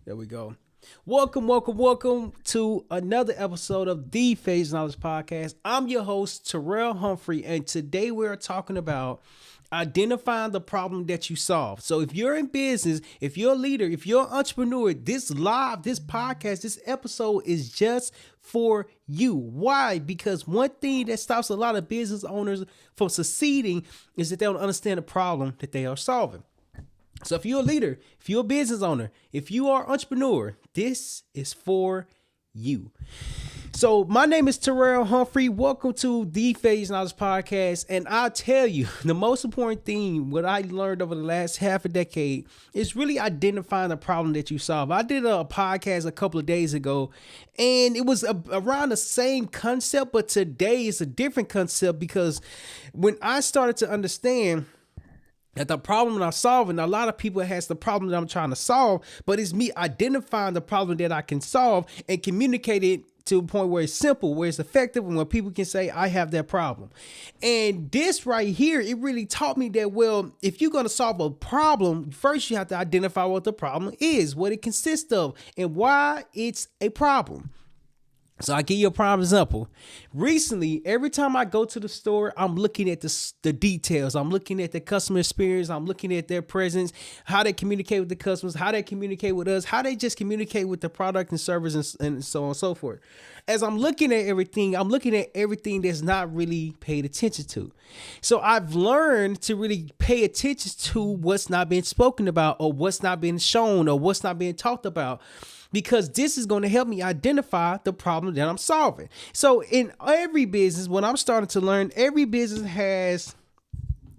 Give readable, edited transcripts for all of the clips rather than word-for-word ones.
There we go. Welcome to another episode of the Phase Knowledge Podcast. I'm your host, Terrell Humphrey, and today we're talking about identifying the problem that you solve. So if you're in business, if you're a leader, if you're an entrepreneur, this podcast, this episode is just for you. Why? Because one thing that stops a lot of business owners from succeeding is that they don't understand the problem that they are solving. So if you're a leader, if you're a business owner, if you are an entrepreneur, this is for you. So my name is Terrell Humphrey. Welcome to the Phase Knowledge Podcast. And I'll tell you, the most important thing, what I learned over the last half a decade, is really identifying the problem that you solve. I did a podcast a couple of days ago, and it was around the same concept, but today is a different concept because when I started to understand that the problem that I'm solving, a lot of people has the problem that I'm trying to solve, but it's me identifying the problem that I can solve and communicate it to a point where it's simple, where it's effective, and where people can say, I have that problem. And this right here, it really taught me that, well, if you're going to solve a problem, first you have to identify what the problem is, what it consists of, and why it's a problem. So I'll give you a prime example. Recently, every time I go to the store, I'm looking at the details. I'm looking at the customer experience. I'm looking at their presence, how they communicate with the customers, how they communicate with us, how they just communicate with the product and service and so on and so forth. As I'm looking at everything, I'm looking at everything that's not really paid attention to. So I've learned to really pay attention to what's not being spoken about or what's not being shown or what's not being talked about, because this is going to help me identify the problem that I'm solving. So in every business, when I'm starting to learn, every business has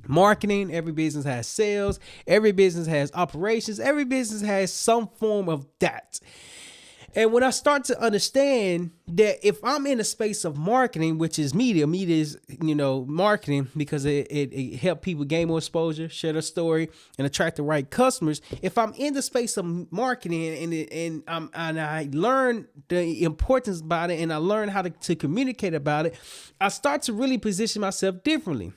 marketing, every business has sales, every business has operations, every business has some form of that. And when I start to understand that if I'm in a space of marketing, which is media is, marketing because it helps people gain more exposure, share their story, and attract the right customers. If I'm in the space of marketing and I learn the importance about it and I learn how to communicate about it, I start to really position myself differently.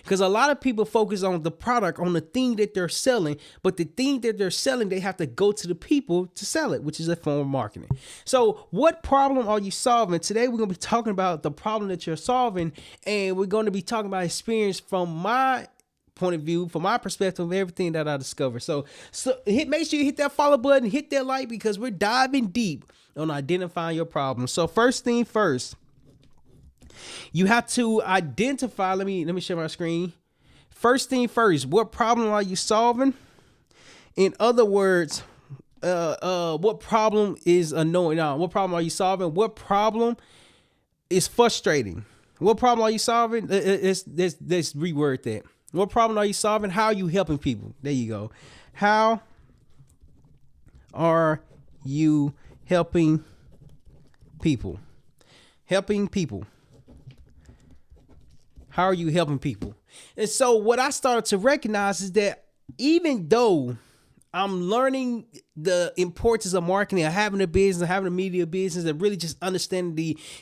Because a lot of people focus on the product, on the thing that they're selling, but the thing that they're selling, they have to go to the people to sell it, which is a form of marketing. So what problem are you solving? Today, we're going to be talking about the problem that you're solving, and we're going to be talking about experience from my point of view, from my perspective of everything that I discovered. So make sure you hit that follow button, hit that like, because we're diving deep on identifying your problem. So first thing first, you have to identify. Let me share my screen. First thing first, what problem are you solving? In other words, what problem is annoying? What problem are you solving? What problem is frustrating? What problem are you solving? Let's reword that. What problem are you solving? How are you helping people? There you go. How are you helping people? Helping people. How are you helping people? And so what I started to recognize is that even though I'm learning the importance of marketing, of having a business, having a media business, and really just understanding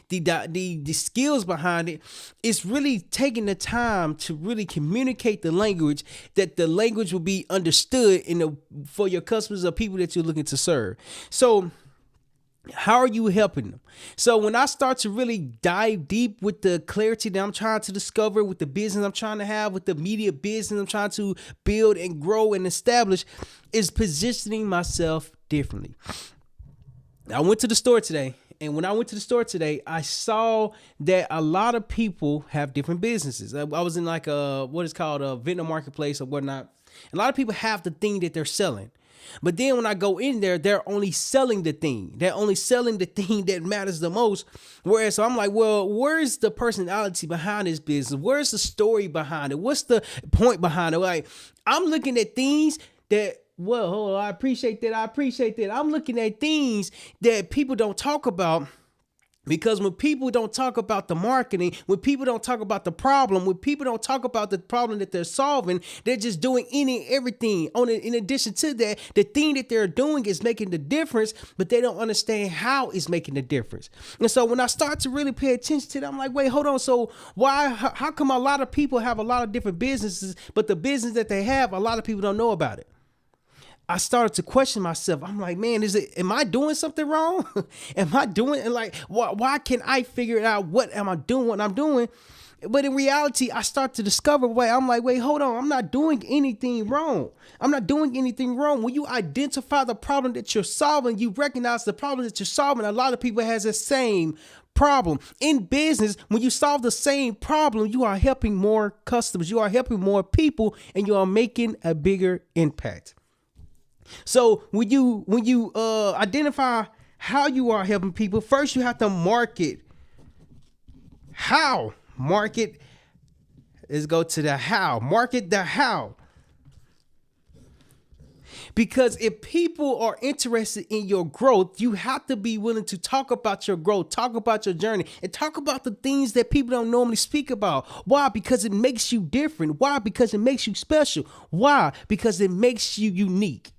the skills behind it, it's really taking the time to really communicate the language, that the language will be understood for your customers or people that you're looking to serve. So how are you helping them? So when I start to really dive deep with the clarity that I'm trying to discover, with the business I'm trying to have, with the media business I'm trying to build and grow and establish, is positioning myself differently. I went to the store today, and when I went to the store today, I saw that a lot of people have different businesses. I was in like what is called a vendor marketplace or whatnot. A lot of people have the thing that they're selling. But then when I go in there, they're only selling the thing. They're only selling the thing that matters the most. Whereas so I'm like, well, where's the personality behind this business? Where's the story behind it? What's the point behind it? Like, I'm looking at things that, well, hold on, I appreciate that. I'm looking at things that people don't talk about. Because when people don't talk about the marketing, when people don't talk about the problem, when people don't talk about the problem that they're solving, they're just doing everything. In addition to that, the thing that they're doing is making the difference, but they don't understand how it's making the difference. And so when I start to really pay attention to that, I'm like, wait, hold on. So how come a lot of people have a lot of different businesses, but the business that they have, a lot of people don't know about it? I started to question myself. I'm like, man, am I doing something wrong? Am I doing, like, why can't I figure it out? What am I doing? What I'm doing? But in reality, I start to discover, I'm like, wait, hold on. I'm not doing anything wrong. I'm not doing anything wrong. When you identify the problem that you're solving, you recognize the problem that you're solving. A lot of people has the same problem. In business, when you solve the same problem, you are helping more customers, you are helping more people, and you are making a bigger impact. So when you identify how you are helping people, first you have to market. How? Market. Let's go to the how. Market the how. Because if people are interested in your growth, you have to be willing to talk about your growth, talk about your journey, and talk about the things that people don't normally speak about. Why? Because it makes you different. Why? Because it makes you special. Why? Because it makes you unique.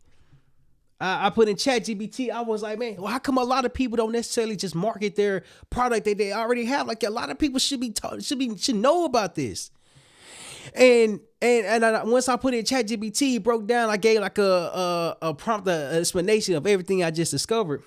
I put in ChatGPT, I was like, man, well, how come a lot of people don't necessarily just market their product that they already have? Like, a lot of people should know about this. And once I put in ChatGPT, it broke down. I gave like a prompt, an explanation of everything I just discovered.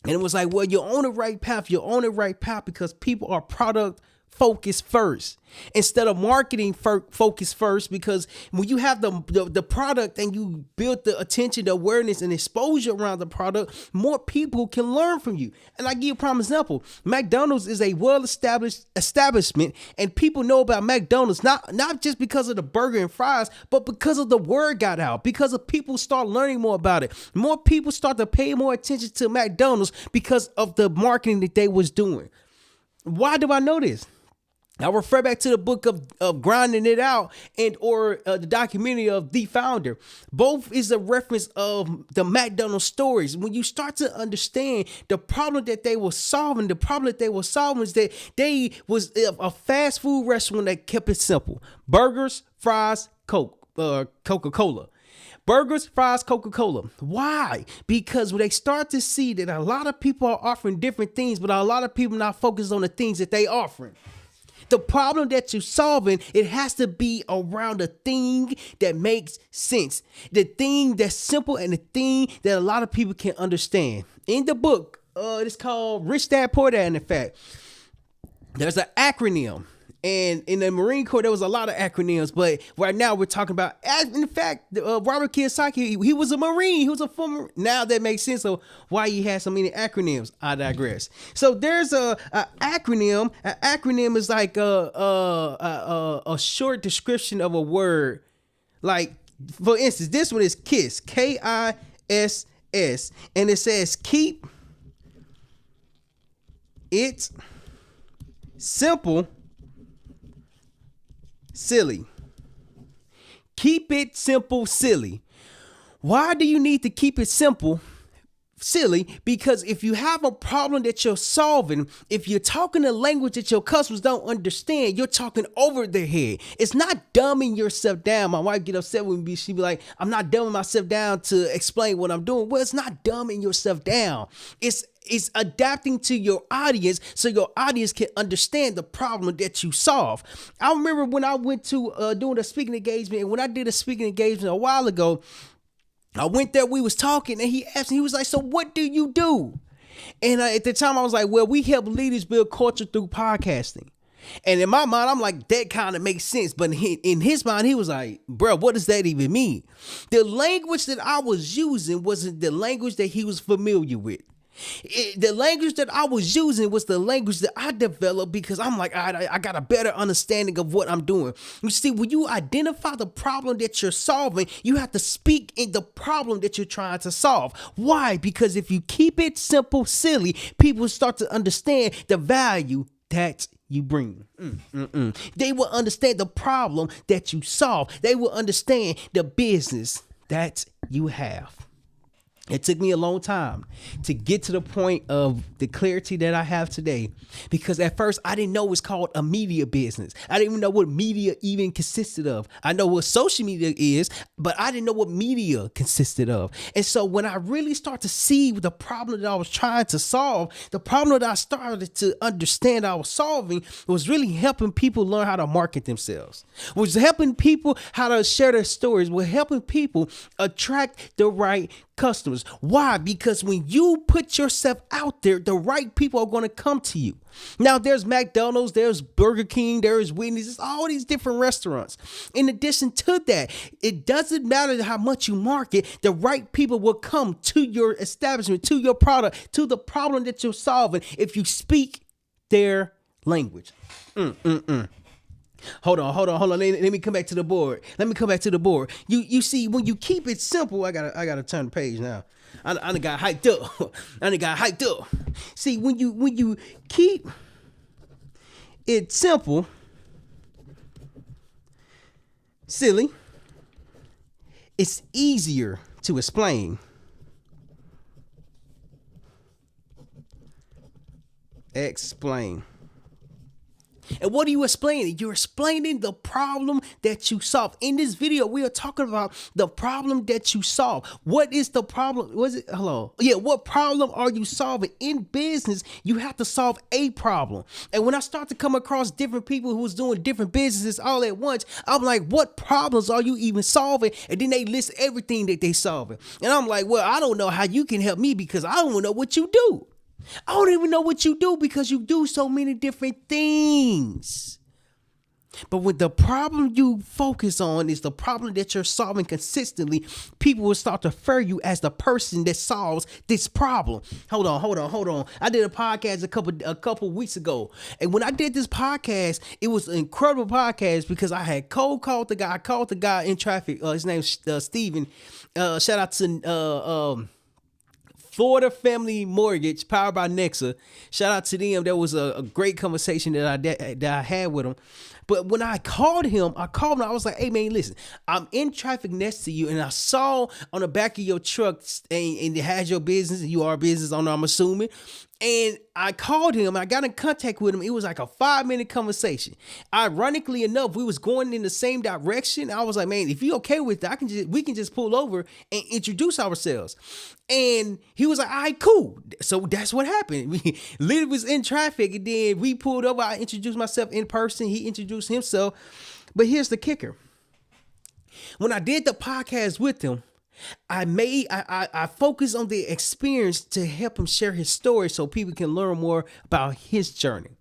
And it was like, well, you're on the right path. You're on the right path because people are product focused first instead of marketing focus first. Because when you have the product and you build the attention, the awareness, and exposure around the product, more people can learn from you. And I give you a prime example. McDonald's is a well-established establishment, and people know about McDonald's not just because of the burger and fries, but because of the word got out, because of people start learning more about it. More people start to pay more attention to McDonald's because of the marketing that they was doing. Why do I know this? I refer back to the book of Grinding It Out or the documentary of The Founder. Both is a reference of the McDonald's stories. When you start to understand the problem that they were solving, is that they was a fast food restaurant that kept it simple. Burgers, fries, Coca-Cola. Burgers, fries, Coca-Cola. Why? Because when they start to see that a lot of people are offering different things, but a lot of people not focused on the things that they offering. The problem that you're solving, it has to be around the thing that makes sense. The thing that's simple and the thing that a lot of people can understand. In the book, it's called Rich Dad Poor Dad, in fact. There's an acronym. And in the Marine Corps, there was a lot of acronyms, but right now we're talking about, in fact, Robert Kiyosaki, he was a Marine, he was a former, now that makes sense of why he had so many acronyms. I digress. So there's a acronym. An acronym is like a short description of a word. Like, for instance, this one is KISS, KISS, and it says keep it simple, silly. Keep it simple, silly. Why do you need to keep it simple, silly? Because if you have a problem that you're solving, if you're talking a language that your customers don't understand, you're talking over their head. It's not dumbing yourself down. My wife get upset with me. She be like, I'm not dumbing myself down to explain what I'm doing. Well, it's not dumbing yourself down. It's adapting to your audience so your audience can understand the problem that you solve. I remember when I went to doing a speaking engagement, and when I did a speaking engagement a while ago, I went there, we was talking, and he asked me, he was like, so what do you do? And at the time I was like, well, we help leaders build culture through podcasting. And in my mind, I'm like, that kind of makes sense. But in his mind, he was like, bro, what does that even mean? The language that I was using wasn't the language that he was familiar with. The language that I was using was the language that I developed because I'm like, I got a better understanding of what I'm doing. You see, when you identify the problem that you're solving, you have to speak in the problem that you're trying to solve. Why? Because if you keep it simple, silly, people start to understand the value that you bring. They will understand the problem that you solve. They will understand the business that you have. It took me a long time to get to the point of the clarity that I have today, because at first I didn't know it's called a media business. I didn't even know what media even consisted of. I know what social media is, but I didn't know what media consisted of. And so when I really start to see the problem that I was trying to solve, the problem that I started to understand I was solving was really helping people learn how to market themselves, was helping people how to share their stories, was helping people attract the right customers. Why? Because when you put yourself out there, the right people are going to come to you. Now, there's McDonald's, there's Burger King, there's Wendy's, there's all these different restaurants. In addition to that, it doesn't matter how much you market, the right people will come to your establishment, to your product, to the problem that you're solving if you speak their language. Hold on. Let me come back to the board. You see, when you keep it simple, I gotta turn the page now. I done got hyped up. See, when you keep it simple, silly, it's easier to explain. And what are you explaining? You're explaining the problem that you solve. In this video, we are talking about the problem that you solve. What is the problem? What problem are you solving? In business, you have to solve a problem. And when I start to come across different people who's doing different businesses all at once, I'm like, what problems are you even solving? And then they list everything that they solving. And I'm like, well, I don't know how you can help me because I don't know what you do. I don't even know what you do because you do so many different things. But when the problem you focus on is the problem that you're solving consistently, people will start to refer you as the person that solves this problem. Hold on. I did a podcast a couple weeks ago. And when I did this podcast, it was an incredible podcast because I had cold called the guy. I called the guy in traffic. His name's Steven. Shout out to Florida Family Mortgage, powered by Nexa. Shout out to them. That was a great conversation that I had with him. But when I called him, I was like, hey, man, listen, I'm in traffic next to you, and I saw on the back of your truck, and it has your business, and you are a business owner, I'm assuming. And I called him, I got in contact with him. It was like a 5-minute conversation. Ironically enough, we was going in the same direction. I was like, man, if you okay with that, we can just pull over and introduce ourselves. And he was like, all right, cool. So that's what happened. We literally was in traffic, and then we pulled over. I introduced myself in person. He introduced himself. But here's the kicker. When I did the podcast with him, I focused on the experience to help him share his story so people can learn more about his journey.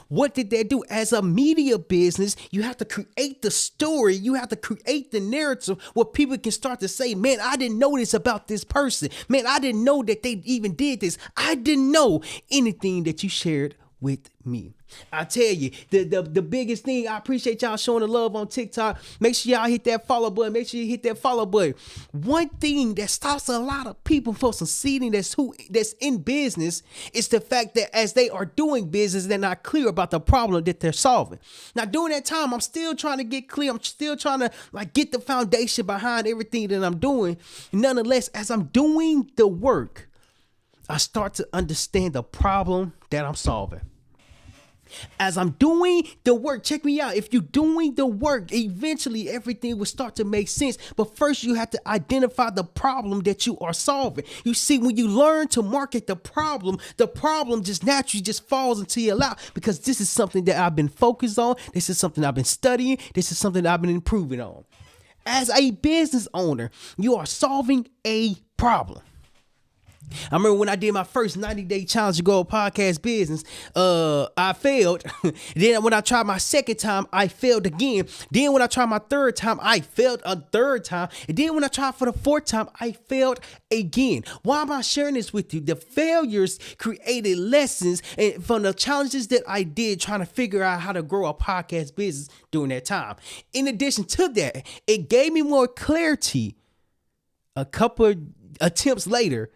What did that do? As a media business, you have to create the story. You have to create the narrative where people can start to say, man, I didn't know this about this person. Man, I didn't know that they even did this. I didn't know anything that you shared with me. I tell you, the biggest thing, I appreciate y'all showing the love on TikTok. Make sure y'all hit that follow button. Make sure you hit that follow button. One thing that stops a lot of people from succeeding that's in business is the fact that as they are doing business, they're not clear about the problem that they're solving. Now, during that time, I'm still trying to get clear. I'm still trying to get the foundation behind everything that I'm doing. Nonetheless, as I'm doing the work, I start to understand the problem that I'm solving. As I'm doing the work, check me out. If you're doing the work, eventually everything will start to make sense. But first, you have to identify the problem that you are solving. You see, when you learn to market the problem just naturally just falls into your lap because this is something that I've been focused on. This is something I've been studying. This is something that I've been improving on. As a business owner, you are solving a problem. I remember when I did my first 90-day challenge to grow a podcast business, I failed. Then when I tried my second time, I failed again. Then when I tried my third time, I failed a third time. And then when I tried for the fourth time, I failed again. Why am I sharing this with you? The failures created lessons from the challenges that I did trying to figure out how to grow a podcast business during that time. In addition to that, it gave me more clarity a couple attempts later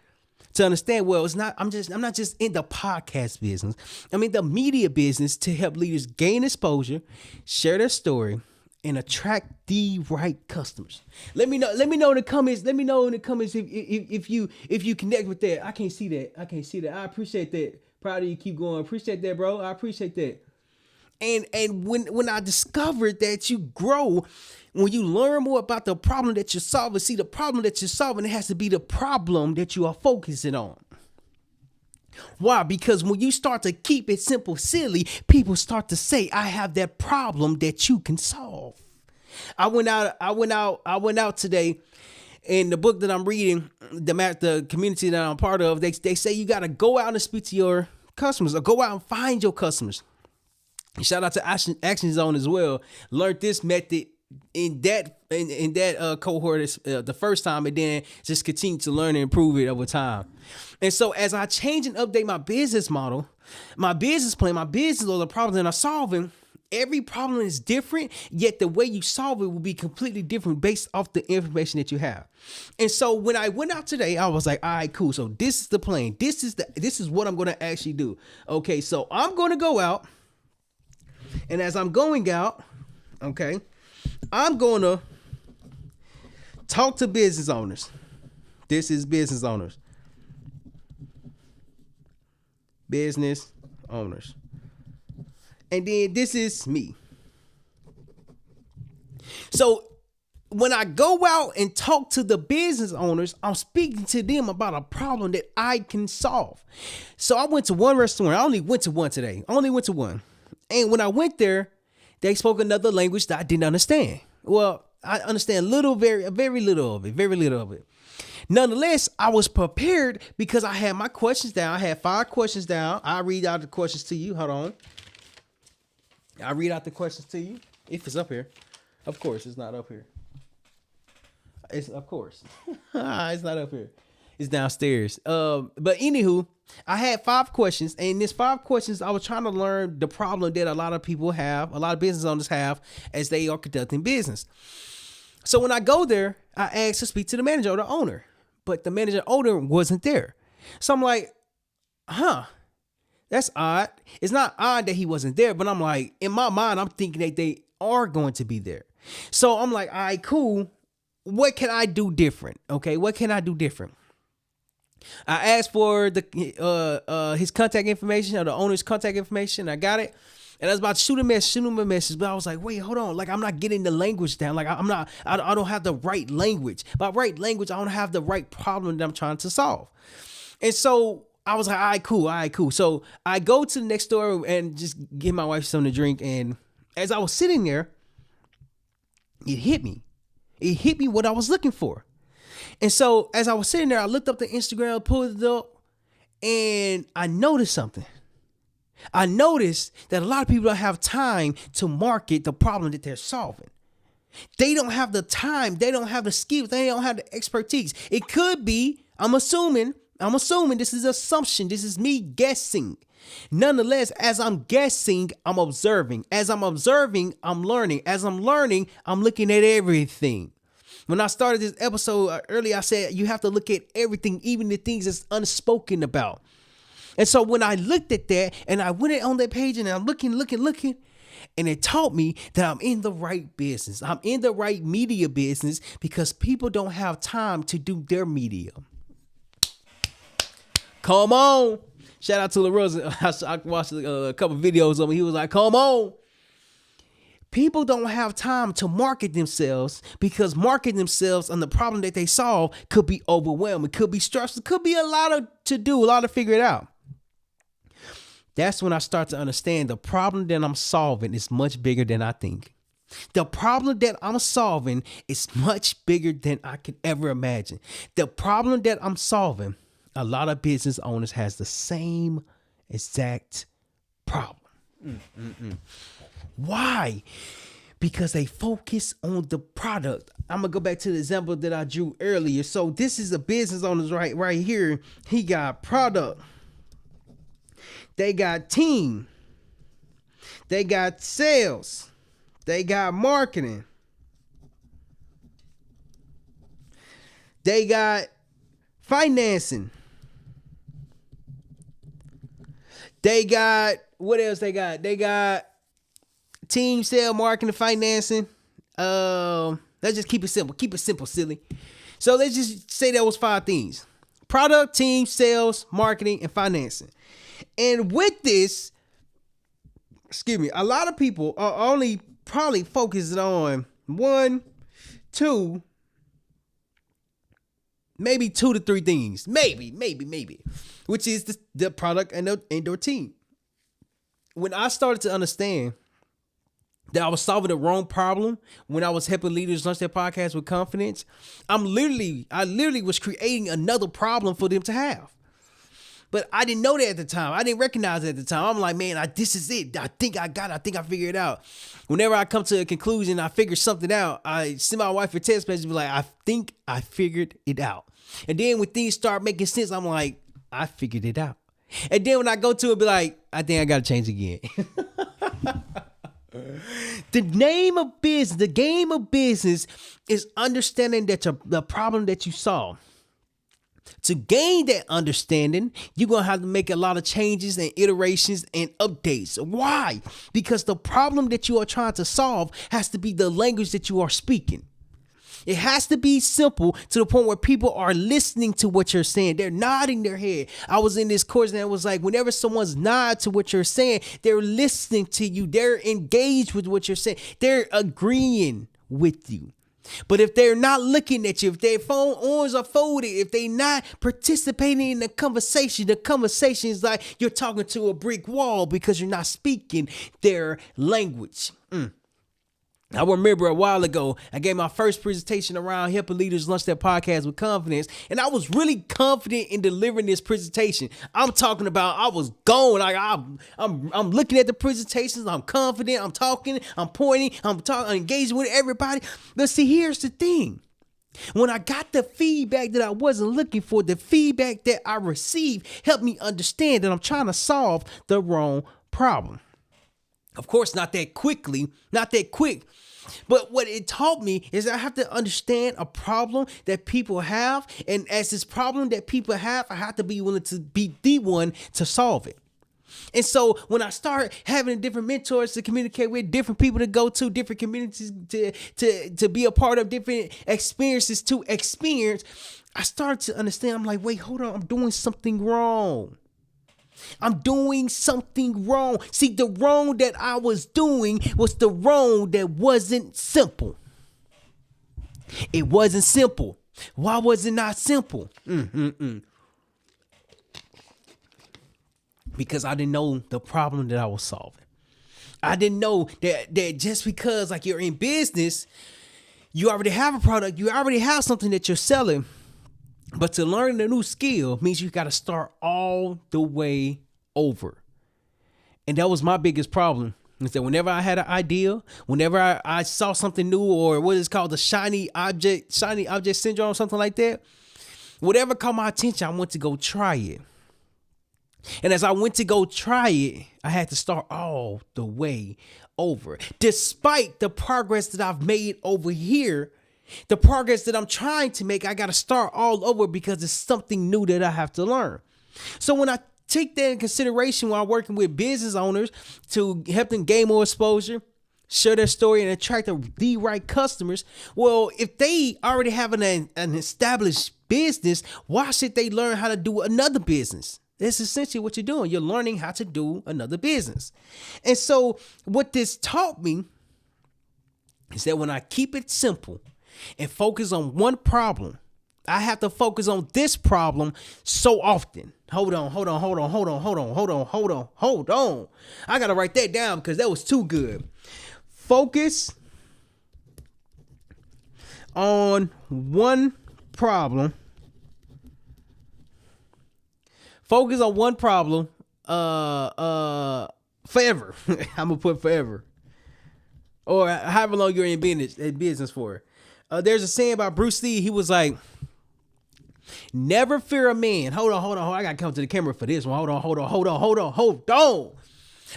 to understand, well, I'm not just in the podcast business. I'm in the media business to help leaders gain exposure, share their story, and attract the right customers. Let me know in the comments. Let me know in the comments if you connect with that. I can't see that. I appreciate that. Proud of you. Keep going. Appreciate that, bro. I appreciate that. And when I discovered that you grow when you learn more about the problem that you're solving. See, the problem that you're solving, it has to be the problem that you are focusing on. Why? Because when you start to keep it simple, silly, people start to say, I have that problem that you can solve. I went out today. In the book that I'm reading, the community that I'm part of, they say you got to go out and speak to your customers, or go out and find your customers. Shout out to Action Zone as well. Learned this method in that cohort the first time, and then just continue to learn and improve it over time. And so as I change and update my business model, my business plan, my business, or the problem that I'm solving, every problem is different, yet the way you solve it will be completely different based off the information that you have. And so when I went out today, I was like, all right, cool. So this is the plan. This is what I'm going to actually do. Okay, so I'm going to go out. And as I'm going out, okay, I'm going to talk to business owners. This is business owners. Business owners. And then this is me. So when I go out and talk to the business owners, I'm speaking to them about a problem that I can solve. So I went to one restaurant. I only went to one today. And when I went there, they spoke another language that I didn't understand. Well, I understand very little of it. Nonetheless, I was prepared because I had my questions down. I had 5 questions down. I'll read out the questions to you. Hold on. I'll read out the questions to you. If it's up here. Of course, it's not up here. It's not up here. It's downstairs. But anywho, I had 5 questions, and in these 5 questions, I was trying to learn the problem that a lot of people have, a lot of business owners have as they are conducting business. So when I go there, I asked to speak to the manager or the owner, but the manager owner wasn't there. So I'm like, that's odd. It's not odd that he wasn't there, but I'm like, in my mind, I'm thinking that they are going to be there. So I'm like, all right, cool. What can I do different? Okay, what can I do different? I asked for his contact information, or the owner's contact information. I got it. And I was about to shoot him a message, but I was like, wait, hold on. Like, I'm not getting the language down. Like, I don't have the right language. By right language, I don't have the right problem that I'm trying to solve. And so I was like, all right, cool. So I go to the next door and just give my wife something to drink. And as I was sitting there, it hit me. It hit me what I was looking for. And so as I was sitting there, I looked up the Instagram, pulled it up, and I noticed something. I noticed that a lot of people don't have time to market the problem that they're solving. They don't have the time. They don't have the skills. They don't have the expertise. It could be, I'm assuming, this is assumption. This is me guessing. Nonetheless, as I'm guessing, I'm observing. As I'm observing, I'm learning. As I'm learning, I'm looking at everything. When I started this episode earlier, I said you have to look at everything, even the things that's unspoken about. And so when I looked at that and I went on that page and I'm looking, and it taught me that I'm in the right business. I'm in the right media business because people don't have time to do their media. Come on. Shout out to LaRosa. I watched a couple videos of him. He was like, come on. People don't have time to market themselves because marketing themselves on the problem that they solve could be overwhelming, could be stressful, could be a lot to do, a lot to figure it out. That's when I start to understand the problem that I'm solving is much bigger than I think. The problem that I'm solving is much bigger than I could ever imagine. The problem that I'm solving, a lot of business owners has the same exact problem. Why? Because they focus on the product. I'm going to go back to the example that I drew earlier. So this is a business owner right here. He got product. They got team. They got sales. They got marketing. They got financing. They got, what else they got? They got team, sale, marketing, financing. Let's just keep it simple. Keep it simple, silly. So let's just say that was 5 things: product, team, sales, marketing, and financing. And with this, a lot of people are only probably focused on 1, 2, maybe 2 to 3 things. Maybe. Which is the product and their team. When I started to understand that I was solving the wrong problem when I was helping leaders launch their podcast with confidence, I literally was creating another problem for them to have. But I didn't know that at the time. I didn't recognize it at the time. I'm like, man, this is it. I think I got it. I think I figured it out. Whenever I come to a conclusion, I figure something out, I send my wife a text message, be like, I think I figured it out. And then when things start making sense, I'm like, I figured it out. And then when I go to it, be like, I think I got to change again. The game of business is understanding that the problem that you solve. To gain that understanding, you're going to have to make a lot of changes and iterations and updates. Why? Because the problem that you are trying to solve has to be the language that you are speaking. It has to be simple to the point where people are listening to what you're saying. They're nodding their head. I was in this course and it was like, whenever someone's nod to what you're saying, they're listening to you. They're engaged with what you're saying. They're agreeing with you. But if they're not looking at you, if their phone arms are folded, if they're not participating in the conversation is like you're talking to a brick wall because you're not speaking their language. I remember a while ago, I gave my first presentation around helping leaders launch their podcast with confidence. And I was really confident in delivering this presentation. I'm talking about I was going, like I'm looking at the presentations. I'm confident. I'm talking. I'm pointing. I'm engaging with everybody. But see, here's the thing. When I got the feedback that I wasn't looking for, the feedback that I received helped me understand that I'm trying to solve the wrong problem. Of course, not that quick. But what it taught me is I have to understand a problem that people have. And as this problem that people have, I have to be willing to be the one to solve it. And so when I start having different mentors to communicate with, different people to go to, different communities to be a part of, different experiences to experience, I started to understand. I'm like, wait, hold on. I'm doing something wrong. See, the wrong that I was doing was the wrong that wasn't simple. It wasn't simple. Why was it not simple? Because I didn't know the problem that I was solving. I didn't know that just because like you're in business, you already have a product, you already have something that you're selling. But to learn a new skill means you got to start all the way over. And that was my biggest problem. Is that whenever I had an idea, whenever I saw something new, or what is called the shiny object syndrome, something like that, whatever caught my attention, I went to go try it. And as I went to go try it, I had to start all the way over. Despite the progress that I've made over here, the progress that I'm trying to make, I got to start all over because it's something new that I have to learn. So when I take that in consideration when I'm working with business owners to help them gain more exposure, share their story, and attract the right customers, well, if they already have an established business, why should they learn how to do another business? That's essentially what you're doing. You're learning how to do another business. And so what this taught me is that when I keep it simple and focus on one problem, I have to focus on this problem so often. Hold on. I got to write that down because that was too good. Focus on one problem. Forever. I'm going to put forever. Or however long you're in business for. There's a saying about Bruce Lee. He was like, never fear a man. Hold on. I got to come to the camera for this one. Hold on.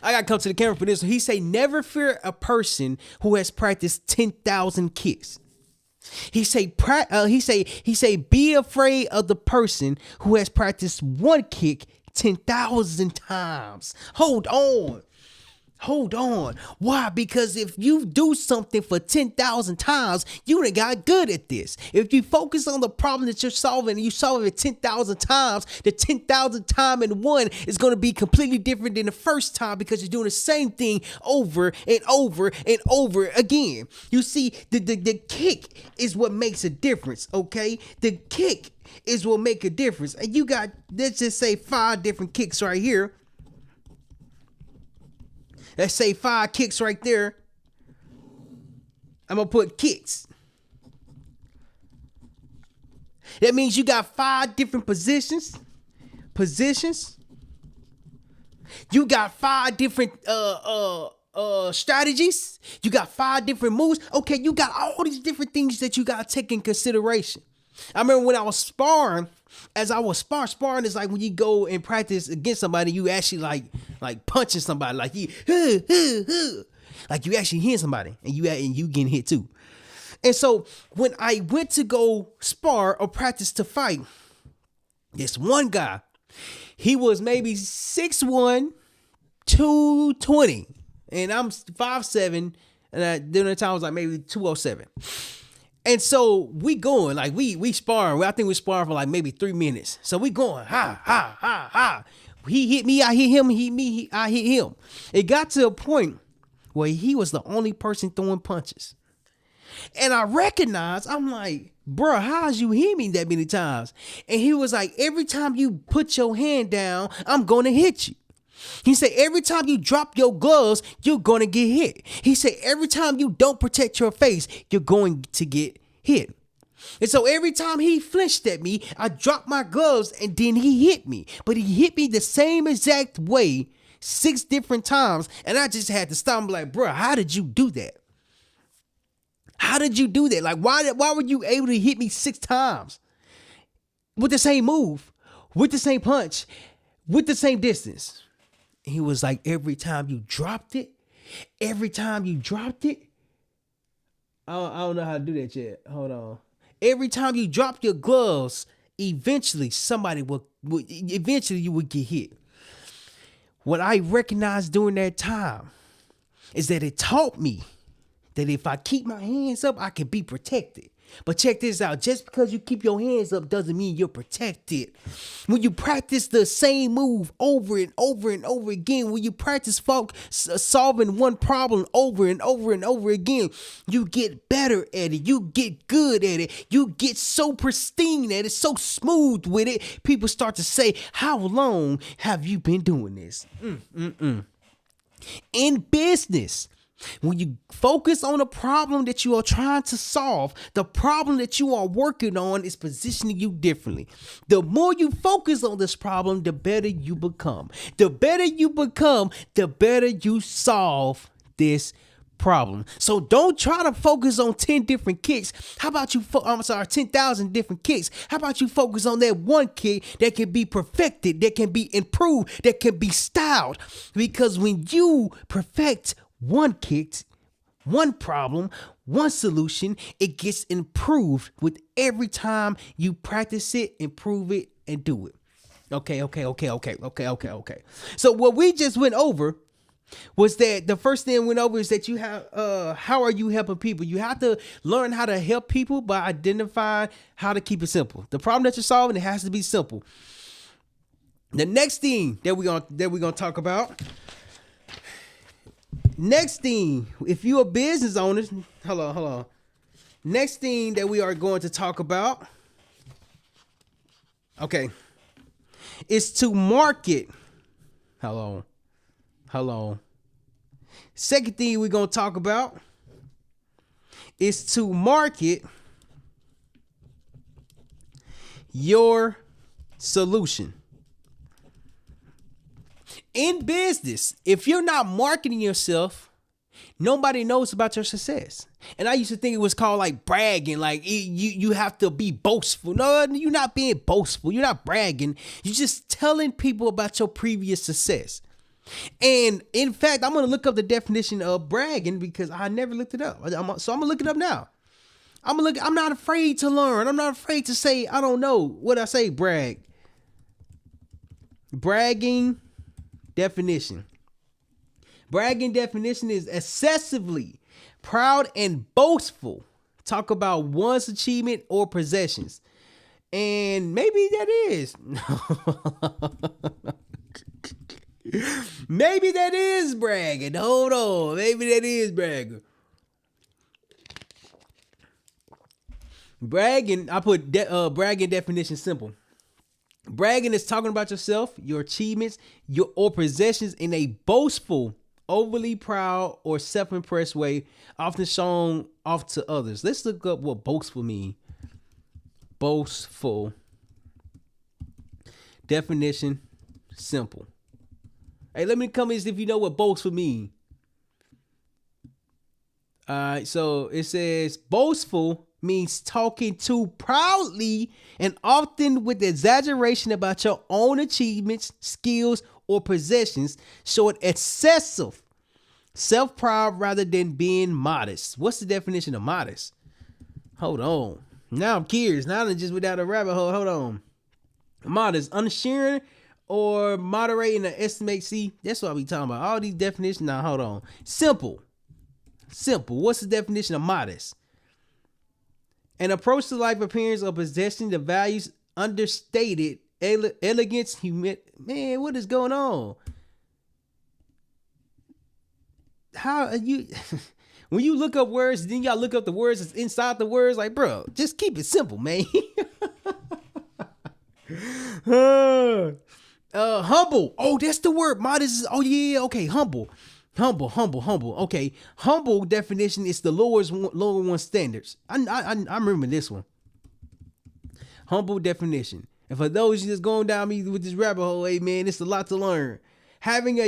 I got to come to the camera for this one. He say, never fear a person who has practiced 10,000 kicks. He say, be afraid of the person who has practiced one kick 10,000 times. Hold on. Hold on. Why? Because if you do something for 10,000 times, you done got good at this. If you focus on the problem that you're solving and you solve it 10,000 times, the 10,000th time in one is going to be completely different than the first time because you're doing the same thing over and over and over again. You see, the kick is what makes a difference, okay? The kick is what make a difference. And you got, let's just say 5 different kicks right here. Let's say 5 kicks right there. I'm going to put kicks. That means you got 5 different positions. You got 5 different strategies. You got 5 different moves. Okay, you got all these different things that you got to take in consideration. I remember when I was sparring, sparring is like when you go and practice against somebody, you actually like punching somebody, like you like you actually hitting somebody and you getting hit too. And so when I went to go spar or practice to fight, this one guy, he was maybe 6'1", 220, and I'm 5'7", and during the time I was like maybe 207. And so we going, like we sparring. I think we sparring for like maybe 3 minutes. So we going, ha. He hit me, I hit him, he hit me, I hit him. It got to a point where he was the only person throwing punches. And I recognized, I'm like, bro, how's you hit me that many times? And he was like, every time you put your hand down, I'm going to hit you. He said, every time you drop your gloves, you're going to get hit. He said, every time you don't protect your face, you're going to get hit. And so every time he flinched at me, I dropped my gloves and then he hit me. But he hit me the same exact way 6 different times. And I just had to stop and be like, bro, how did you do that? How did you do that? Like, why were you able to hit me 6 times with the same move, with the same punch, with the same distance? He was like, every time you dropped it. I don't know how to do that yet. Hold on. Every time you drop your gloves, eventually somebody eventually you would get hit. What I recognized during that time is that it taught me that if I keep my hands up, I can be protected. But check this out. Just because you keep your hands up doesn't mean you're protected. When you practice the same move over and over and over again, when you practice solving one problem over and over and over again, you get better at it. You get good at it. You get so pristine at it, so smooth with it. People start to say, how long have you been doing this? In business, when you focus on a problem that you are trying to solve, the problem that you are working on is positioning you differently. The more you focus on this problem, the better you become. The better you become, the better you solve this problem. So don't try to focus on 10 different kicks. How about you 10,000 different kicks. How about you focus on that one kick that can be perfected, that can be improved, that can be styled? Because when you perfect one kick, one problem, one solution, it gets improved with every time you practice it, improve it, and do it. Okay. So what we just went over was that the first thing we went over is that you have, how are you helping people? You have to learn how to help people by identifying how to keep it simple. The problem that you're solving, it has to be simple. The next thing that we're gonna talk about. Next thing, if you're a business owner, hold on. Next thing that we are going to talk about, okay, is to market. Hold on. Second thing we're going to talk about is to market your solution. In business, if you're not marketing yourself, nobody knows about your success. And I used to think it was called like bragging, like you have to be boastful. No, you're not being boastful. You're not bragging. You're just telling people about your previous success. And in fact, I'm going to look up the definition of bragging because I never looked it up. So I'm going to look it up now. I'm not afraid to learn. I'm not afraid to say, I don't know. What I say, brag. Bragging definition. Bragging definition is excessively proud and boastful. Talk about one's achievement or possessions. And maybe that is. Maybe that is bragging. Hold on. Maybe that is bragging. Bragging, I put bragging definition simple. Bragging is talking about yourself, your achievements, or possessions in a boastful, overly proud, or self-impressed way, often shown off to others. Let's look up what boastful means. Boastful. Definition, simple. Hey, let me come in if you know what boastful means. All right, so it says boastful means talking too proudly and often with exaggeration about your own achievements, skills, or possessions, showing excessive self-pride rather than being modest. What's the definition of modest? Hold on. Now I'm curious. Now I'm just without a rabbit hole. Hold on. Modest, unsharing or moderating the estimate. See, that's what we talking about. All these definitions. Now, hold on. Simple. What's the definition of modest? An approach to life appearance or possessing the values understated, elegance, humility. Man, what is going on? How are you? When you look up words, then y'all look up the words that's inside the words. Like, bro, just keep it simple, man. Humble. Oh, that's the word. Modest is, oh yeah, okay, humble. Okay, humble definition is the lower one standards. I remember this one. Humble definition. And for those just going down me with this rabbit hole, hey man, it's a lot to learn.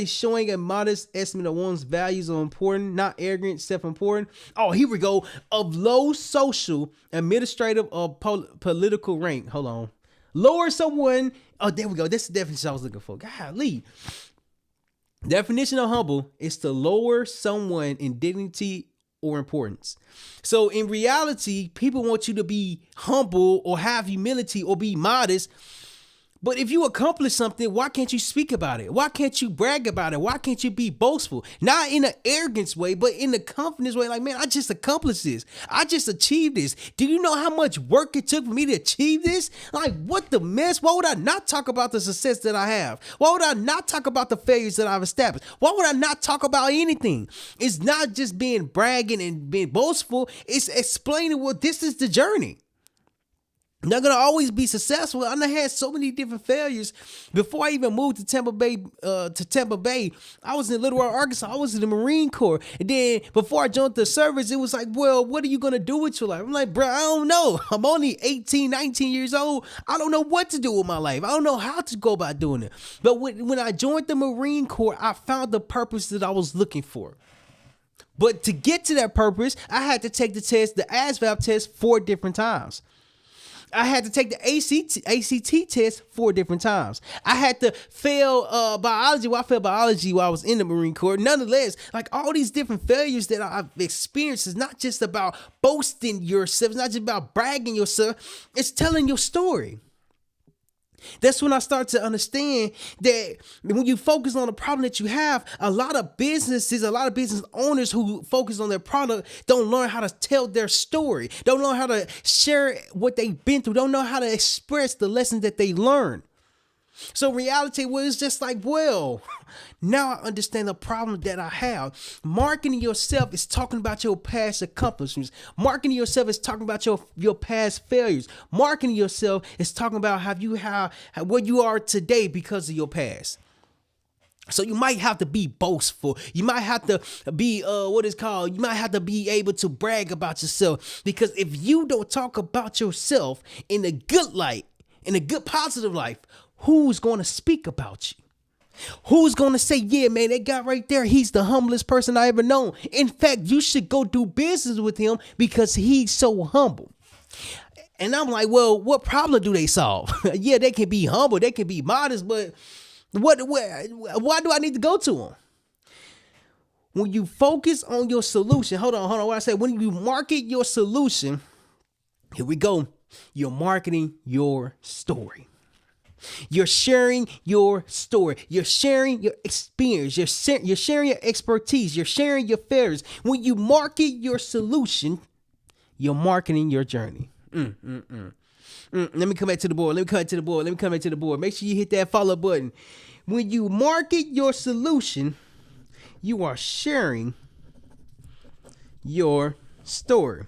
Showing a modest estimate of one's values are important, not arrogant, self-important. Oh, here we go. Of low social, administrative, or political rank. Hold on. Lower someone. Oh, there we go. That's the definition I was looking for. Golly. Definition of humble is to lower someone in dignity or importance. So in reality, people want you to be humble or have humility or be modest. But if you accomplish something, why can't you speak about it? Why can't you brag about it? Why can't you be boastful? Not in an arrogance way, but in a confidence way. Like, man, I just accomplished this. I just achieved this. Do you know how much work it took for me to achieve this? Like, what the mess? Why would I not talk about the success that I have? Why would I not talk about the failures that I've established? Why would I not talk about anything? It's not just being bragging and being boastful. It's explaining, well, this is the journey. Not gonna always be successful. I had so many different failures before I even moved to Tampa Bay. I was in Little Rock, Arkansas. I was in the Marine Corps, and then before I joined the service, it was like, well, what are you gonna do with your life? I'm like, bro, I don't know. I'm only 18, 19 years old. I don't know what to do with my life. I don't know how to go about doing it. But when I joined the Marine Corps, I found the purpose that I was looking for. But to get to that purpose, I had to take the ASVAB test 4 different times. I had to take the ACT test 4 different times. I had to fail biology. Well, I failed biology while I was in the Marine Corps. Nonetheless, like all these different failures that I've experienced is not just about boasting yourself. It's not just about bragging yourself. It's telling your story. That's when I start to understand that when you focus on the problem that you have, a lot of business owners who focus on their product don't learn how to tell their story, don't learn how to share what they've been through, don't know how to express the lessons that they learned. So reality was just like, well, now I understand the problem that I have. Marketing yourself is talking about your past accomplishments. Marketing yourself is talking about your past failures. Marketing yourself is talking about how where you are today because of your past. So you might have to be boastful. You might have to be you might have to be able to brag about yourself, because if you don't talk about yourself in a good light, in a good positive life, who's going to speak about you? Who's going to say, yeah, man, that guy right there, he's the humblest person I ever known. In fact, you should go do business with him because he's so humble. And I'm like, well, what problem do they solve? Yeah, they can be humble, they can be modest, but why do I need to go to them? When you focus on your solution, hold on. What I say, when you market your solution, here we go. You're marketing your story. You're sharing your story. You're sharing your experience. You're sharing your expertise. You're sharing your failures. When you market your solution, you're marketing your journey. Let me come back to the board. Let me come back to the board. Make sure you hit that follow button. When you market your solution, you are sharing your story.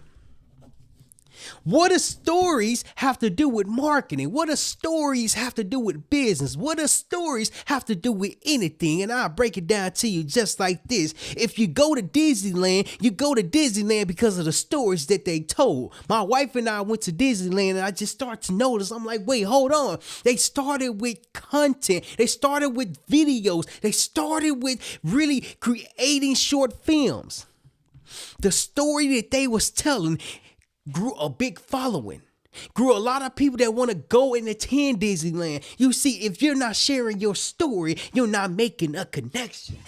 What do stories have to do with marketing? What do stories have to do with business? What do stories have to do with anything? And I'll break it down to you just like this. If you go to Disneyland, you go to Disneyland because of the stories that they told. My wife and I went to Disneyland and I just started to notice. I'm like, wait, hold on. They started with content. They started with videos. They started with really creating short films. The story that they was telling grew a big following, grew a lot of people that want to go and attend Disneyland. You see, if you're not sharing your story, you're not making a connection.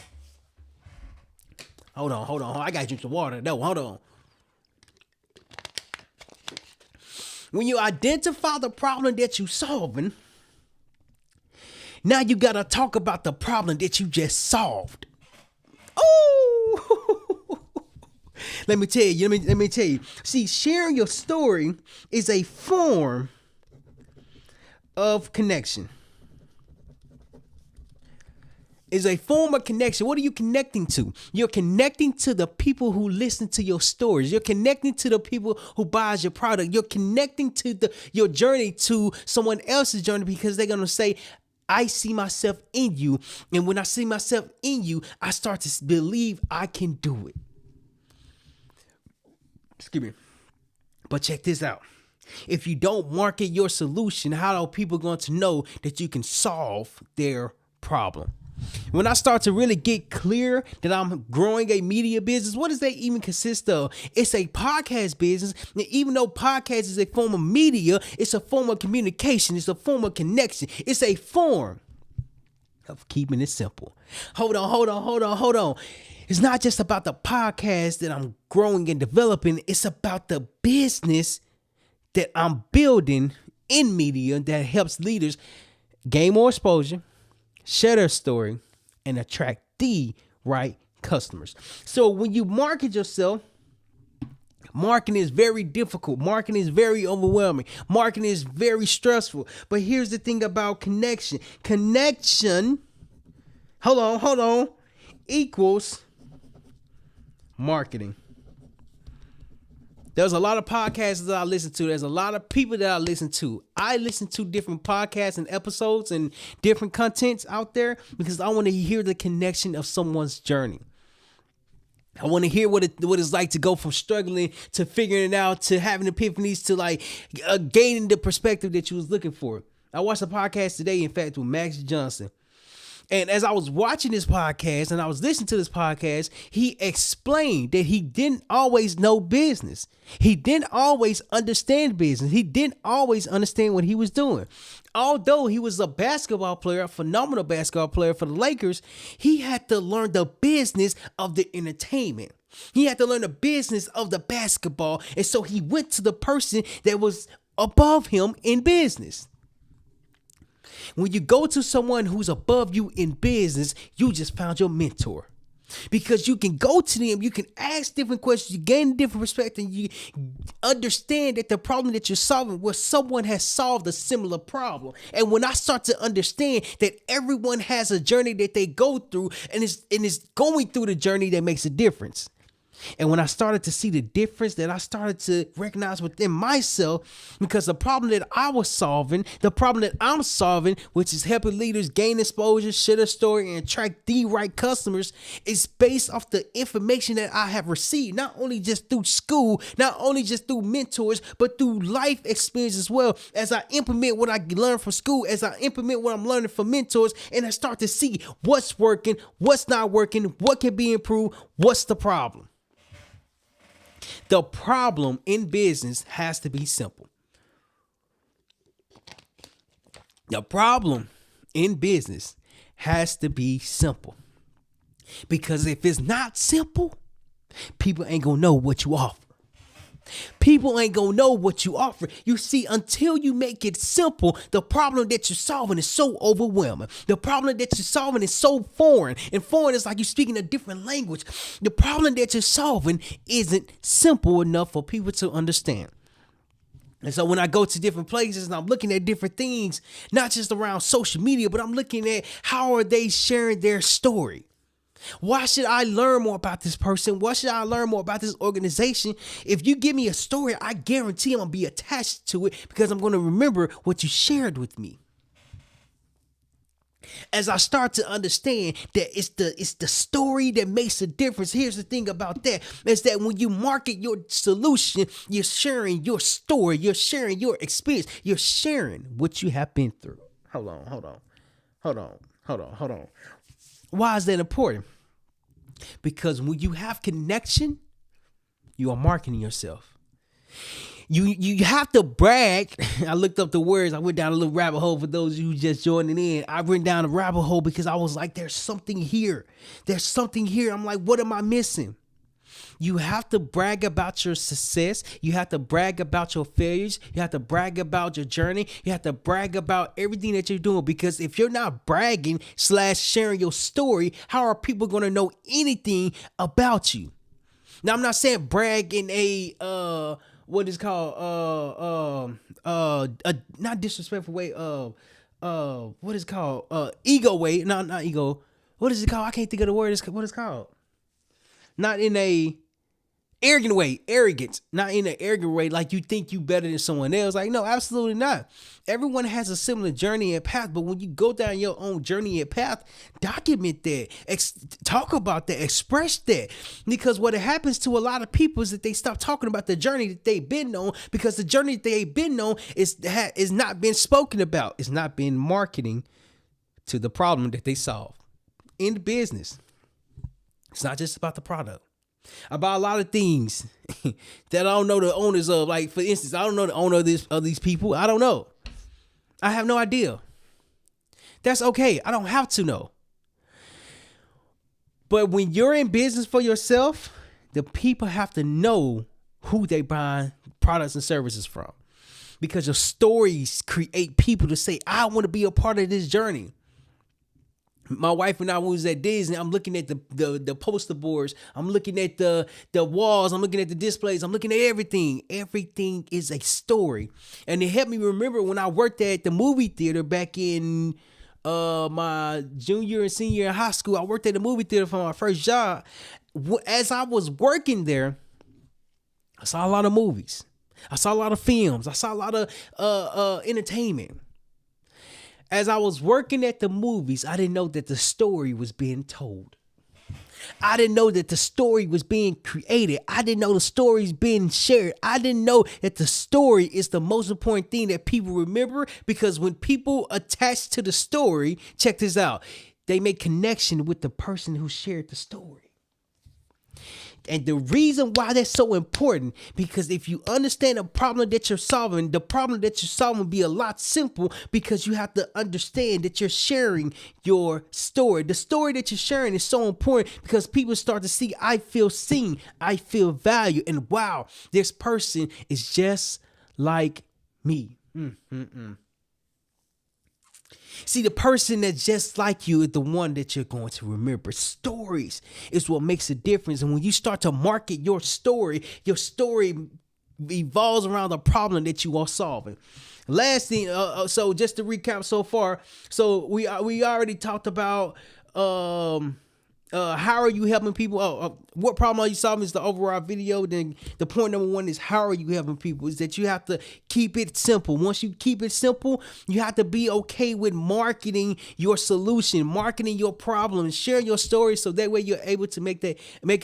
Hold on. I gotta drink some water. No, hold on. When you identify the problem that you're solving, now you gotta talk about the problem that you just solved. Oh! Let me tell you. See, sharing your story is a form of connection. Is a form of connection. What are you connecting to? You're connecting to the people who listen to your stories. You're connecting to the people who buys your product. You're connecting to your journey to someone else's journey because they're gonna say, I see myself in you. And when I see myself in you, I start to believe I can do it. Excuse me. But check this out. If you don't market your solution, how are people going to know that you can solve their problem? When I start to really get clear that I'm growing a media business, what does that even consist of? It's a podcast business. And even though podcast is a form of media, it's a form of communication. It's a form of connection. It's a form of keeping it simple. Hold on. It's not just about the podcast that I'm growing and developing. It's about the business that I'm building in media that helps leaders gain more exposure, share their story, and attract the right customers. So when you market yourself, marketing is very difficult. Marketing is very overwhelming. Marketing is very stressful. But here's the thing about connection. Connection, hold on, equals marketing. There's a lot of podcasts that I listen to. There's a lot of people that I listen to. I listen to different podcasts and episodes and different contents out there because I want to hear the connection of someone's journey. I want to hear what it's like to go from struggling to figuring it out to having epiphanies to like gaining the perspective that you was looking for. I watched a podcast today, in fact, with Max Johnson. And as I was watching this podcast and I was listening to this podcast, he explained that he didn't always know business. He didn't always understand business. He didn't always understand what he was doing. Although he was a basketball player, a phenomenal basketball player for the Lakers, he had to learn the business of the entertainment. He had to learn the business of the basketball. And so he went to the person that was above him in business. When you go to someone who's above you in business, you just found your mentor. Because you can go to them, you can ask different questions, you gain a different perspective, you understand that the problem that you're solving, well, someone has solved a similar problem. And when I start to understand that everyone has a journey that they go through, and it's going through the journey that makes a difference. And when I started to see the difference that I started to recognize within myself, because the problem that I was solving, the problem that I'm solving, which is helping leaders gain exposure, share their story, and attract the right customers, is based off the information that I have received, not only just through school, not only just through mentors, but through life experience as well. As I implement what I learned from school, as I implement what I'm learning from mentors, and I start to see what's working, what's not working, what can be improved, what's the problem. The problem in business has to be simple. The problem in business has to be simple. Because if it's not simple, people ain't gonna know what you offer. People ain't gonna know what you offer. You see, until you make it simple, the problem that you're solving is so overwhelming. The problem that you're solving is so foreign. And foreign is like you're speaking a different language. The problem that you're solving isn't simple enough for people to understand. And so when I go to different places and I'm looking at different things, not just around social media, but I'm looking at how are they sharing their story. Why should I learn more about this person? Why should I learn more about this organization? If you give me a story, I guarantee I'm going to be attached to it because I'm going to remember what you shared with me. As I start to understand that it's the story that makes a difference. Here's the thing about that is that when you market your solution, you're sharing your story, you're sharing your experience, you're sharing what you have been through. Hold on. Why is that important? Because when you have connection, you are marketing yourself. You have to brag. I looked up the words. I went down a little rabbit hole for those of you who just joining in. I went down a rabbit hole because I was like, there's something here. There's something here. I'm like, what am I missing? You have to brag about your success. You have to brag about your failures. You have to brag about your journey. You have to brag about everything that you're doing, because if you're not bragging / sharing your story, how are people going to know anything about you? Now, I'm not saying brag in a what is called not disrespectful way, what is called ego way. No, not ego. What is it called? I can't think of the word. What it's called. Not in a arrogant way, arrogance, not in an arrogant way, like you think you better than someone else. Like, no, absolutely not. Everyone has a similar journey and path, but when you go down your own journey and path, document that, talk about that, express that, because what happens to a lot of people is that they stop talking about the journey that they've been on, because the journey that they've been on is not been spoken about. It's not been marketing to the problem that they solve in the business. It's not just about the product. About a lot of things that I don't know the owners of. Like, for instance, I don't know the owner of these people. I don't know. I have no idea. That's okay. I don't have to know. But when you're in business for yourself, the people have to know who they buy products and services from, because your stories create people to say, I want to be a part of this journey. My wife and I was at Disney. I'm looking at the poster boards. I'm looking at the walls. I'm looking at the displays. I'm looking at everything. Everything is a story. And it helped me remember when I worked at the movie theater back in my junior and senior year in high school. I worked at the movie theater for my first job. As I was working there, I saw a lot of movies. I saw a lot of films. I saw a lot of entertainment. As I was working at the movies, I didn't know that the story was being told. I didn't know that the story was being created. I didn't know the story is being shared. I didn't know that the story is the most important thing that people remember, because when people attach to the story, check this out, they make connection with the person who shared the story. And the reason why that's so important, because if you understand the problem that you're solving, the problem that you're solving will be a lot simple, because you have to understand that you're sharing your story. The story that you're sharing is so important because people start to see, I feel seen, I feel valued, and wow, this person is just like me. See, the person that's just like you is the one that you're going to remember. Stories is what makes a difference. And when you start to market your story evolves around the problem that you are solving. Last thing, so just to recap so far, so we already talked about how are you helping people? What problem are you solving is the overall video. Then the point number one is, how are you helping people? Is that you have to keep it simple. Once you keep it simple, you have to be okay with marketing your solution, marketing your problem, share your story, so that way you're able to make a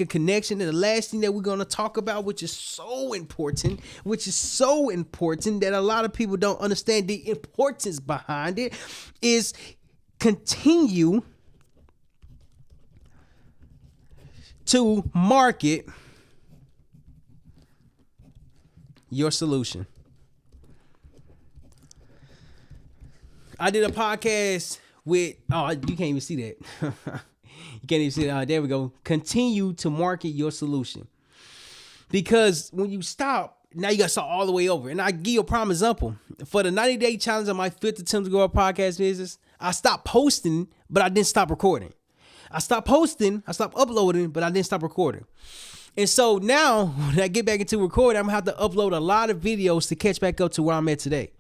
connection. And the last thing that we're going to talk about, which is so important that a lot of people don't understand the importance behind it, is continue to market your solution. I did a podcast with, you can't even see that. You can't even see that. There we go. Continue to market your solution. Because when you stop, now you got to start all the way over. And I give you a prime example. For the 90-day challenge of my 5th attempt to grow a podcast business, I stopped posting, but I didn't stop recording. I stopped posting, I stopped uploading, but I didn't stop recording. And so now, when I get back into recording, I'm going to have to upload a lot of videos to catch back up to where I'm at today.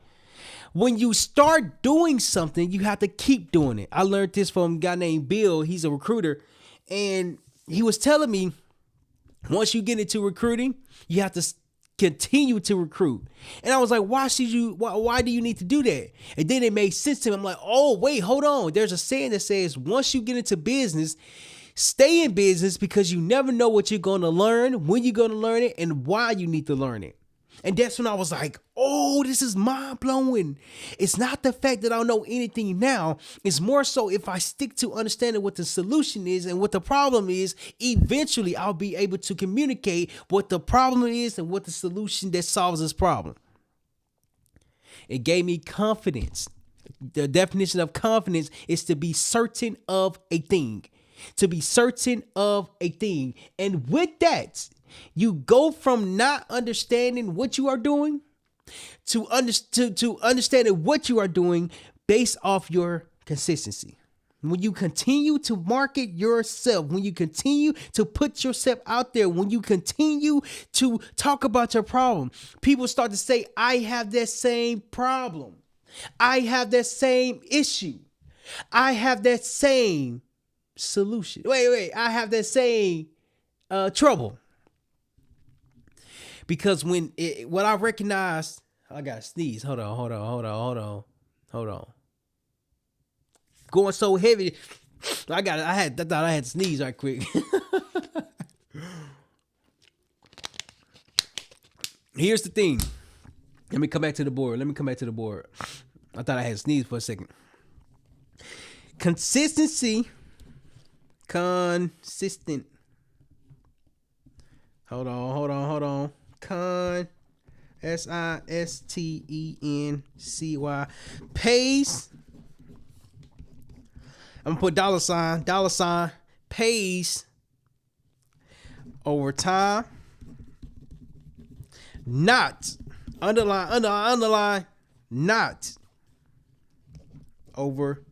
When you start doing something, you have to keep doing it. I learned this from a guy named Bill. He's a recruiter. And he was telling me, once you get into recruiting, you have to continue to recruit. And I was like, why do you need to do that? And then it made sense to me. I'm like, oh, wait, hold on. There's a saying that says, once you get into business, stay in business, because you never know what you're going to learn, when you're going to learn it, and why you need to learn it. And that's when I was like, oh, this is mind blowing. It's not the fact that I don't know anything now. It's more so if I stick to understanding what the solution is and what the problem is, eventually I'll be able to communicate what the problem is and what the solution that solves this problem. It gave me confidence. The definition of confidence is to be certain of a thing. To be certain of a thing. And with that, you go from not understanding what you are doing to understanding what you are doing based off your consistency. When you continue to market yourself, when you continue to put yourself out there, when you continue to talk about your problem, people start to say, I have that same problem. I have that same issue. I have that same solution. Wait, I have that same trouble. Because what I recognized, I gotta sneeze. Hold on. Going so heavy, I thought I had to sneeze right quick. Here's the thing. Let me come back to the board. I thought I had to sneeze for a second. Consistency. Consistent. Hold on. SISTENCY pays. I'm gonna put $, pays over time. Not underline not overnight.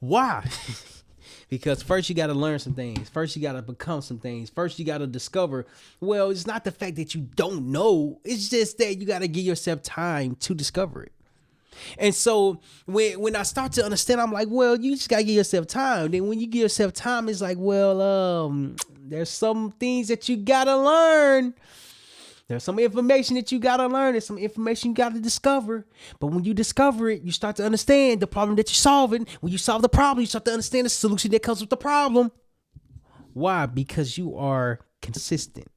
Why? Because first you got to learn some things. First you got to become some things. First you got to discover. Well, it's not the fact that you don't know. It's just that you got to give yourself time to discover it. And so when I start to understand, I'm like, well, you just got to give yourself time. Then when you give yourself time, it's like, well, there's some things that you got to learn. There's some information that you got to learn. There's some information you got to discover. But when you discover it, you start to understand the problem that you're solving. When you solve the problem, you start to understand the solution that comes with the problem. Why? Because you are consistent.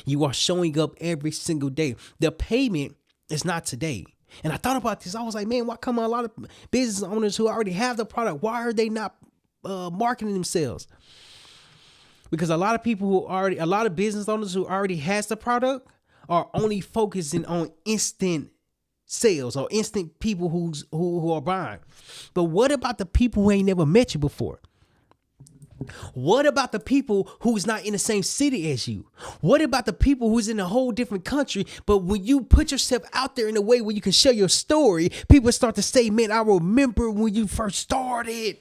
You are showing up every single day. The payment is not today. And I thought about this. I was like, man, why come a lot of business owners who already have the product, why are they not marketing themselves? Because a lot of business owners who already has the product are only focusing on instant sales or instant people who are buying. But what about the people who ain't never met you before? What about the people who's not in the same city as you? What about the people who's in a whole different country? But when you put yourself out there in a way where you can share your story, people start to say, man, I remember when you first started.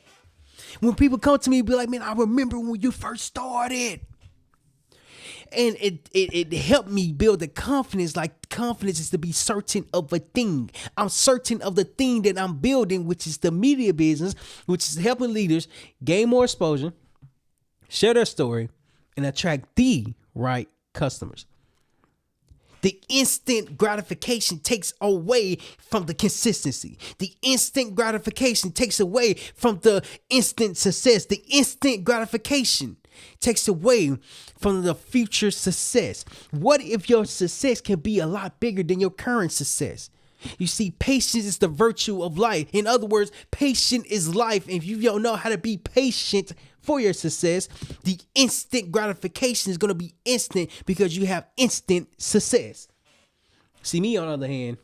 When people come to me and be like, man, I remember when you first started. And it helped me build the confidence. Like, confidence is to be certain of a thing. I'm certain of the thing that I'm building, which is the media business, which is helping leaders gain more exposure, share their story, and attract the right customers. The instant gratification takes away from the consistency. The instant gratification takes away from the instant success. The instant gratification takes away from the future success. What if your success can be a lot bigger than your current success? You see, patience is the virtue of life. In other words, patience is life. And if you don't know how to be patient for your success, the instant gratification is going to be instant because you have instant success. See, me, on the other hand,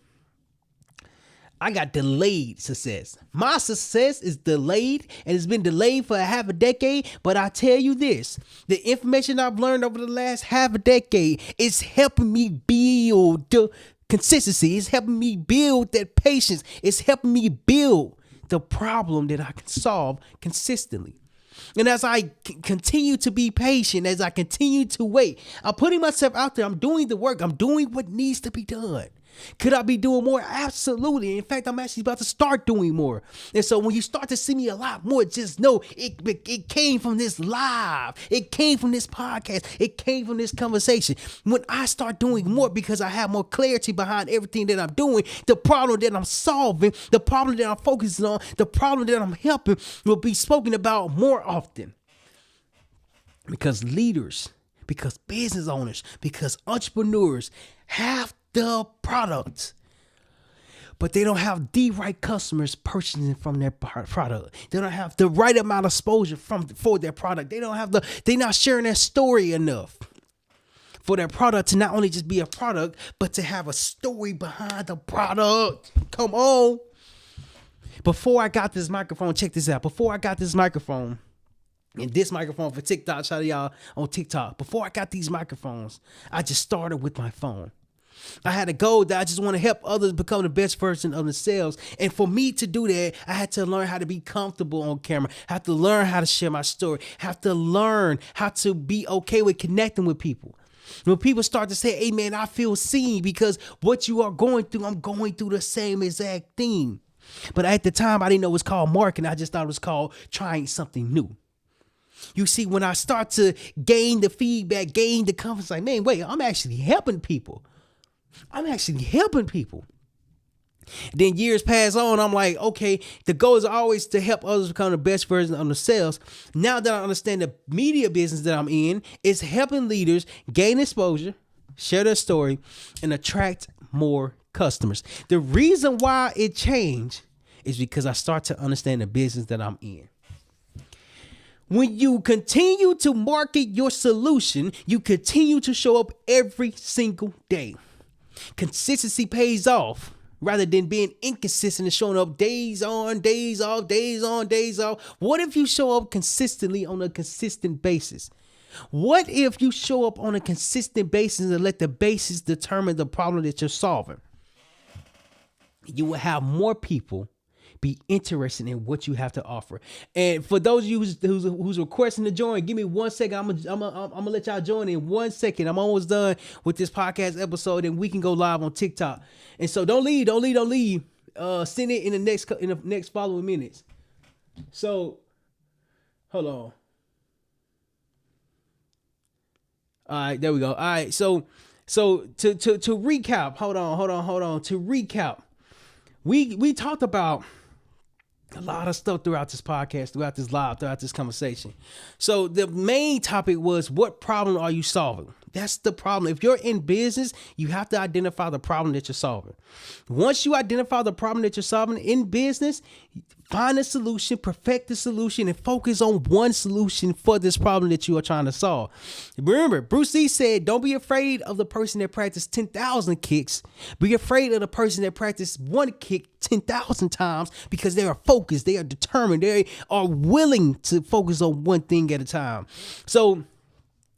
I got delayed success. My success is delayed, and it's been delayed for half a decade. But I tell you this, the information I've learned over the last half a decade is helping me build the consistency. It's helping me build that patience. It's helping me build the problem that I can solve consistently. And as I continue to be patient, as I continue to wait, I'm putting myself out there. I'm doing the work. I'm doing what needs to be done. Could I be doing more? Absolutely. In fact, I'm actually about to start doing more. And so when you start to see me a lot more, just know it came from this live. It came from this podcast. It came from this conversation. When I start doing more because I have more clarity behind everything that I'm doing, the problem that I'm solving, the problem that I'm focusing on, the problem that I'm helping will be spoken about more often. Because leaders, because business owners, because entrepreneurs have the product, but they don't have the right customers purchasing from their product. They don't have the right amount of exposure for their product. They're not sharing their story enough for their product to not only just be a product, but to have a story behind the product. Come on. Before I got this microphone, check this out. Before I got this microphone, and this microphone for TikTok, shout out to y'all on TikTok. Before I got these microphones, I just started with my phone. I had a goal that I just want to help others become the best version of themselves. And for me to do that, I had to learn how to be comfortable on camera, have to learn how to share my story, have to learn how to be okay with connecting with people. When people start to say, hey man, I feel seen because what you are going through, I'm going through the same exact thing. But at the time, I didn't know it was called marketing. I just thought it was called trying something new. You see, when I start to gain the feedback, gain the confidence, like, man, wait, I'm actually helping people. Then years pass on. I'm like, okay, the goal is always to help others become the best version of themselves. Now that I understand the media business that I'm in, is helping leaders gain exposure, share their story, and attract more customers. The reason why it changed is because I start to understand the business that I'm in. When you continue to market your solution, you continue to show up every single day. Consistency pays off rather than being inconsistent and showing up days on, days off, days on, days off. What if you show up consistently on a consistent basis? What if you show up on a consistent basis and let the basis determine the problem that you're solving? You will have more people be interested in what you have to offer. And for those of you who's requesting to join, give me 1 second. I'm gonna let y'all join in 1 second. I'm almost done with this podcast episode, and we can go live on TikTok. And so don't leave. Send it in the next following minutes. So hold on. All right, there we go. All right, so to recap, hold on. To recap, we talked about a lot of stuff throughout this podcast, throughout this live, throughout this conversation. So the main topic was, what problem are you solving? That's the problem. If you're in business, you have to identify the problem that you're solving. Once you identify the problem that you're solving in business, find a solution, perfect the solution, and focus on one solution for this problem that you are trying to solve. Remember, Bruce Lee said, don't be afraid of the person that practiced 10,000 kicks. Be afraid of the person that practiced one kick 10,000 times, because they are focused, they are determined, they are willing to focus on one thing at a time. So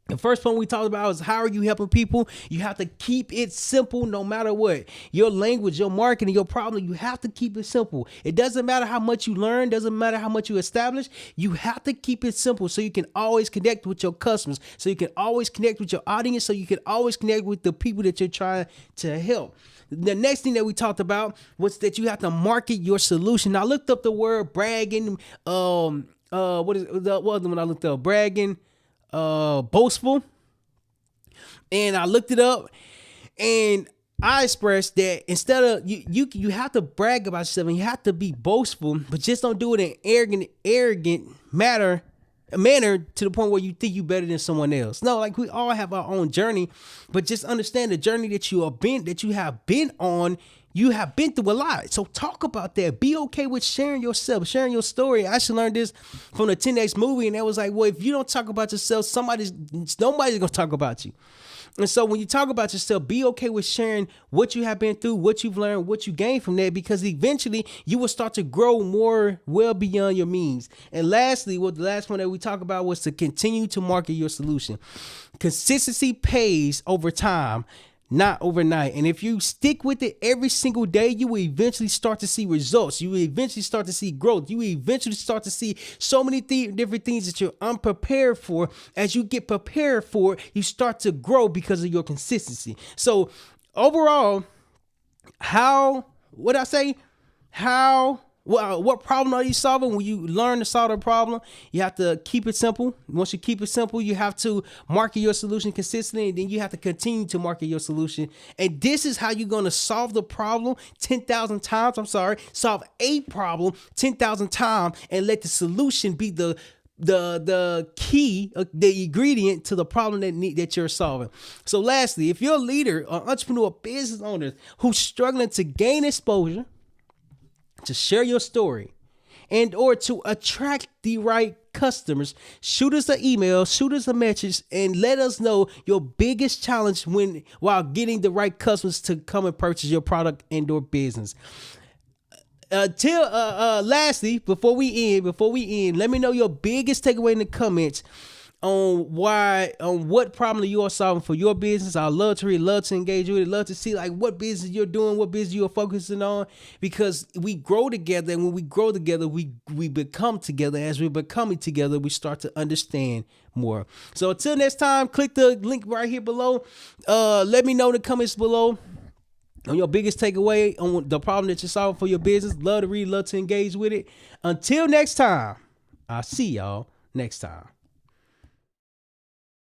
the first point we talked about is, how are you helping people? You have to keep it simple no matter what. Your language, your marketing, your problem, you have to keep it simple. It doesn't matter how much you learn, doesn't matter how much you establish. You have to keep it simple so you can always connect with your customers, so you can always connect with your audience, so you can always connect with the people that you're trying to help. The next thing that we talked about was that you have to market your solution. Now, I looked up the word bragging. What is the other one I looked up? Bragging. Boastful, and I looked it up, and I expressed that instead of you have to brag about yourself, and you have to be boastful, but just don't do it in arrogant manner to the point where you think you better than someone else. No, like, we all have our own journey, but just understand the journey that you have been on. You have been through a lot. So talk about that. Be okay with sharing yourself, sharing your story. I actually learned this from the 10X movie, and that was like, well, if you don't talk about yourself, nobody's going to talk about you. And so when you talk about yourself, be okay with sharing what you have been through, what you've learned, what you gained from that, because eventually you will start to grow more well beyond your means. And lastly, the last one that we talked about was to continue to market your solution. Consistency pays over time, not overnight. And if you stick with it every single day, you will eventually start to see results. You will eventually start to see growth. You will eventually start to see so many different things that you're unprepared for. As you get prepared for it, you start to grow because of your consistency. So overall, what problem are you solving? When you learn to solve a problem, you have to keep it simple. Once you keep it simple, you have to market your solution consistently, and then you have to continue to market your solution. And this is how you're going to solve the problem 10,000 times. Solve a problem 10,000 times and let the solution be the key, the ingredient to the problem that you're solving. So lastly, if you're a leader or entrepreneur, business owner who's struggling to gain exposure, to share your story, and or to attract the right customers, shoot us an email, shoot us a message, and let us know your biggest challenge while getting the right customers to come and purchase your product and or business. Lastly, before we end, let me know your biggest takeaway in the comments on what problem you are solving for your business. I'd love to read, love to engage with it, love to see like what business you're doing, what business you're focusing on, because we grow together, and when we grow together, we become together. As we're becoming together, we start to understand more. So until next time, click the link right here below. Let me know in the comments below on your biggest takeaway on the problem that you're solving for your business. Love to read, love to engage with it. Until next time, I'll see y'all next time.